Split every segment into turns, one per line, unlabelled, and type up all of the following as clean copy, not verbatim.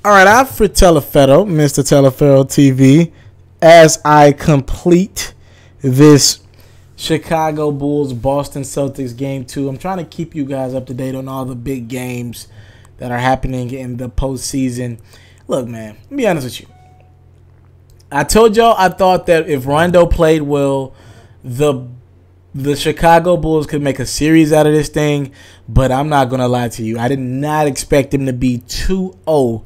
All right, I'm for Teleferro, Mr. Teleferro TV, as I complete this Chicago Bulls Boston Celtics Game 2. I'm trying to keep you guys up to date on all the big games that are happening in the postseason. Look, man, let me be honest with you. I told y'all I thought that if Rondo played well, the Chicago Bulls could make a series out of this thing, but I'm not going to lie to you. I did not expect them to be 2-0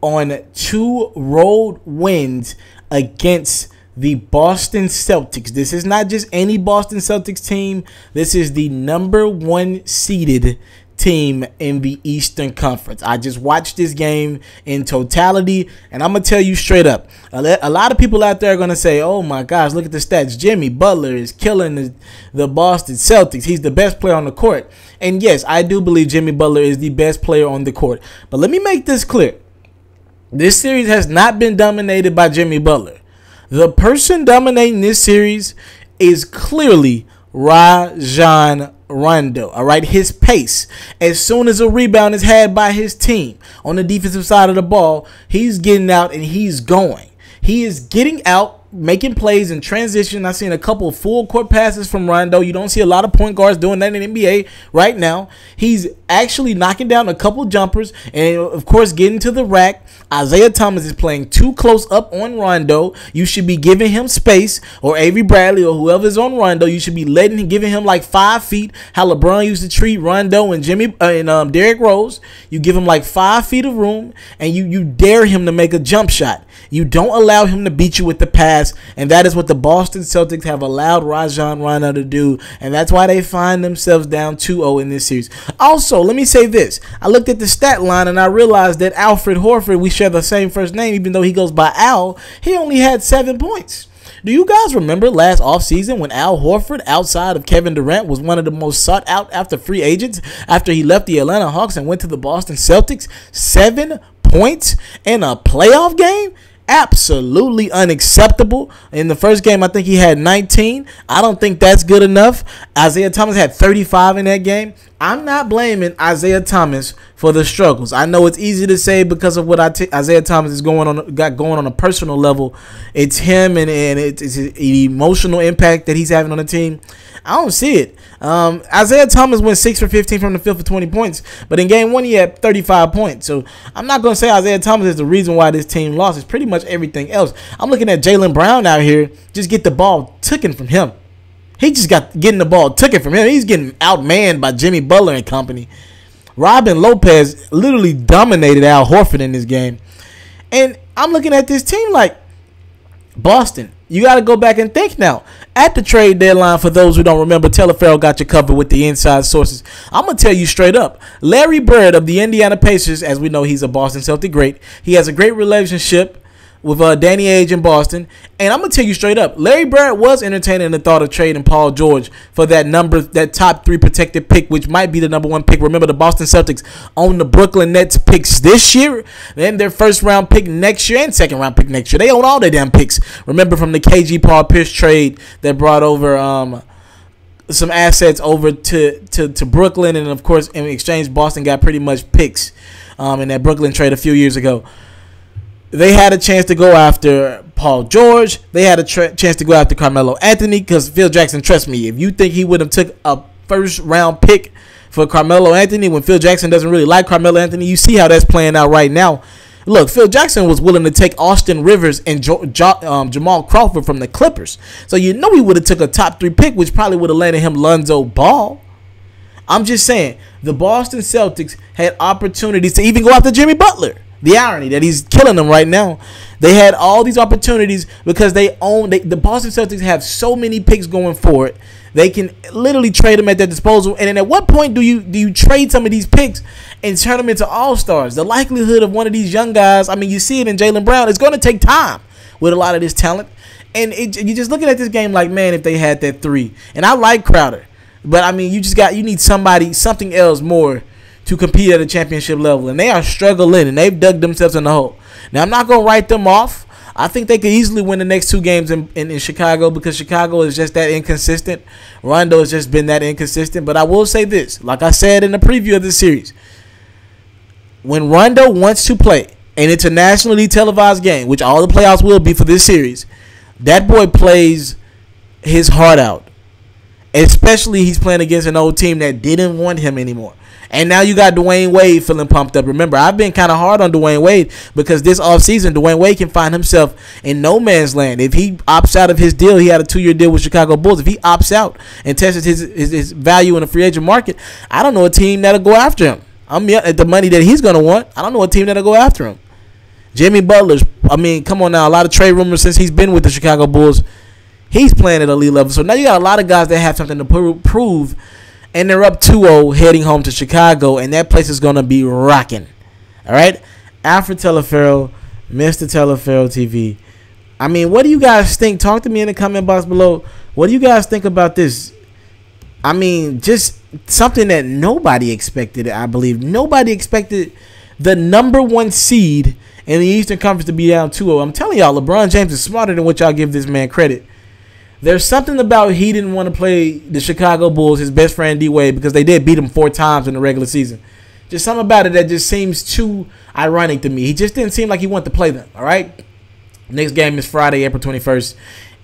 on 2 road wins against the Boston Celtics. This is not just any Boston Celtics team. This is the number 1 seeded team in the Eastern Conference. I just watched this game in totality, and I'm going to tell you straight up. A lot of people out there are going to say, oh my gosh, look at the stats. Jimmy Butler is killing the Boston Celtics. He's the best player on the court. And yes, I do believe Jimmy Butler is the best player on the court. But let me make this clear. This series has not been dominated by Jimmy Butler. The person dominating this series is clearly Rajon Rondo. All right, his pace. As soon as a rebound is had by his team on the defensive side of the ball, he's getting out and he's going. He is getting out, making plays in transition. I've seen a couple of full court passes from Rondo. You don't see a lot of point guards doing that in the NBA right now. He's actually knocking down a couple jumpers and, of course, getting to the rack. Isaiah Thomas is playing too close up on Rondo. You should be giving him space, or Avery Bradley or whoever's on Rondo. You should be giving him like 5 feet. How LeBron used to treat Rondo and Derrick Rose. You give him like 5 feet of room, and you dare him to make a jump shot. You don't allow him to beat you with the pass, and that is what the Boston Celtics have allowed Rajon Rondo to do, and that's why they find themselves down 2-0 in this series. Also, let me say this. I looked at the stat line, and I realized that Alfred Horford, we share the same first name, even though he goes by Al, he only had 7 points. Do you guys remember last offseason when Al Horford, outside of Kevin Durant, was one of the most sought out after free agents after he left the Atlanta Hawks and went to the Boston Celtics? 7 points in a playoff game? Absolutely unacceptable. In the first game, I think he had 19. I don't think that's good enough. Isaiah Thomas had 35 in that game. I'm not blaming Isaiah Thomas for the struggles. I know it's easy to say because of what Isaiah Thomas is got going on a personal level. It's him and it's his emotional impact that he's having on the team. I don't see it. Isaiah Thomas went 6 for 15 from the field for 20 points, but in game 1 he had 35 points. So I'm not going to say Isaiah Thomas is the reason why this team lost. It's pretty much everything else. I'm looking at Jaylen Brown out here, just get the ball taken from him. He just getting the ball taken from him. He's getting outmanned by Jimmy Butler and company. Robin Lopez literally dominated Al Horford in this game. And I'm looking at this team like, Boston, you got to go back and think now. At the trade deadline, for those who don't remember, Teleferro got you covered with the inside sources. I'm going to tell you straight up. Larry Bird of the Indiana Pacers, as we know, he's a Boston Celtic great. He has a great relationship with Danny Ainge in Boston. And I'm going to tell you straight up, Larry Bird was entertaining the thought of trading Paul George for that top 3 protected pick, which might be the number 1 pick. Remember, the Boston Celtics own the Brooklyn Nets picks this year, then their first round pick next year and second round pick next year. They own all their damn picks. Remember from the KG Paul Pierce trade that brought over some assets over to Brooklyn, and of course in exchange Boston got pretty much picks in that Brooklyn trade a few years ago. They had a chance to go after Paul George. They had a chance to go after Carmelo Anthony because Phil Jackson, trust me, if you think he would have took a first-round pick for Carmelo Anthony when Phil Jackson doesn't really like Carmelo Anthony, you see how that's playing out right now. Look, Phil Jackson was willing to take Austin Rivers and Jamal Crawford from the Clippers. So you know he would have took a top 3 pick, which probably would have landed him Lonzo Ball. I'm just saying, the Boston Celtics had opportunities to even go after Jimmy Butler. The irony that he's killing them right now. They had all these opportunities because the Boston Celtics have so many picks going forward. They can literally trade them at their disposal. And then at what point do you trade some of these picks and turn them into all-stars? The likelihood of one of these young guys, I mean, you see it in Jaylen Brown, it's going to take time with a lot of this talent. And you're just looking at this game like, man, if they had that 3. And I like Crowder. But, I mean, you need something else more to compete at a championship level, and they are struggling, and they've dug themselves in the hole. Now, I'm not going to write them off. I think they could easily win the next 2 games in Chicago because Chicago is just that inconsistent. Rondo has just been that inconsistent. But I will say this, like I said in the preview of the series, when Rondo wants to play, an internationally televised game, which all the playoffs will be for this series, that boy plays his heart out. Especially he's playing against an old team that didn't want him anymore. And now you got Dwayne Wade feeling pumped up. Remember, I've been kind of hard on Dwayne Wade because this offseason, Dwayne Wade can find himself in no man's land. If he opts out of his deal, he had a 2-year deal with Chicago Bulls. If he opts out and tests his value in the free agent market, I don't know a team that'll go after him. At the money that he's going to want, I don't know a team that'll go after him. Jimmy Butler's, come on now, a lot of trade rumors since he's been with the Chicago Bulls. He's playing at a elite level. So now you got a lot of guys that have something to prove, and they're up 2-0 heading home to Chicago, and that place is going to be rocking. All right? Alfred Teleferro, Mr. Teleferro TV. What do you guys think? Talk to me in the comment box below. What do you guys think about this? Just something that nobody expected, I believe. Nobody expected the number 1 seed in the Eastern Conference to be down 2-0. I'm telling y'all, LeBron James is smarter than what y'all give this man credit. There's something about he didn't want to play the Chicago Bulls, his best friend D-Wade, because they did beat him 4 times in the regular season. Just something about it that just seems too ironic to me. He just didn't seem like he wanted to play them, all right? Next game is Friday, April 21st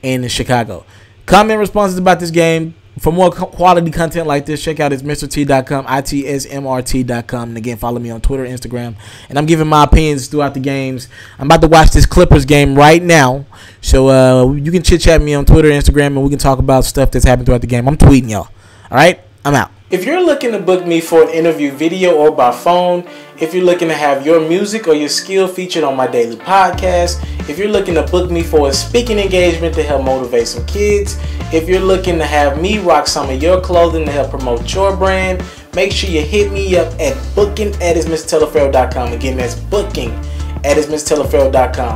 in Chicago. Comment responses about this game. For more quality content like this, check out itsmrt.com, itsmrt.com. And again, follow me on Twitter, Instagram. And I'm giving my opinions throughout the games. I'm about to watch this Clippers game right now. So you can chit-chat me on Twitter, Instagram, and we can talk about stuff that's happened throughout the game. I'm tweeting y'all. All right? I'm out. If you're looking to book me for an interview, video, or by phone, if you're looking to have your music or your skill featured on my daily podcast, if you're looking to book me for a speaking engagement to help motivate some kids, if you're looking to have me rock some of your clothing to help promote your brand, make sure you hit me up at booking@itsmrteleferro.com. Again, that's booking@itsmrteleferro.com.